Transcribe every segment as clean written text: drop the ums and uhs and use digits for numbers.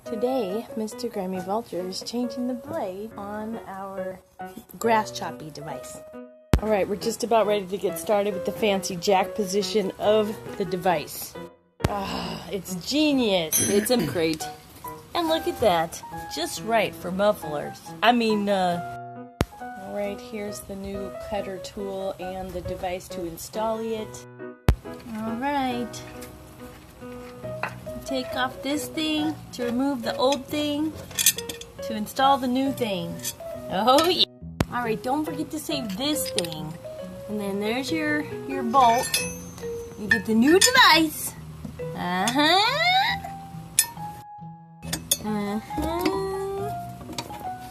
Today, Mr. Grammy Vulture is changing the blade on our grass choppy device. Alright, we're just about ready to get started with the fancy jack position of the device. It's genius. It's great. And look at that. Just right for mufflers. Alright, here's the new cutter tool and the device to install it. Alright. Take off this thing to remove the old thing to install the new thing. Oh yeah. Alright, don't forget to save this thing. And then there's your bolt. You get the new device.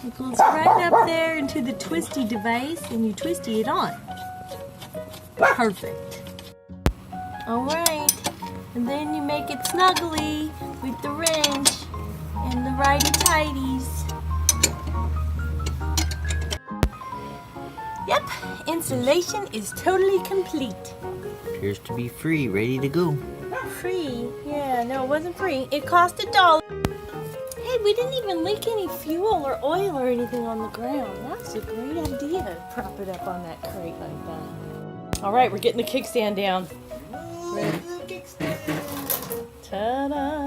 It goes right up there into the twisty device and you twisty it on. Perfect. Alright. And then you make it snuggly with the wrench and the righty-tighties. Yep, installation is totally complete. Appears to be free, ready to go. Free? Yeah, no, it wasn't free. It cost $1. Hey, we didn't even leak any fuel or oil or anything on the ground. That's a great idea. Prop it up on that crate like that. All right, we're getting the kickstand down. Ready? Ta-da!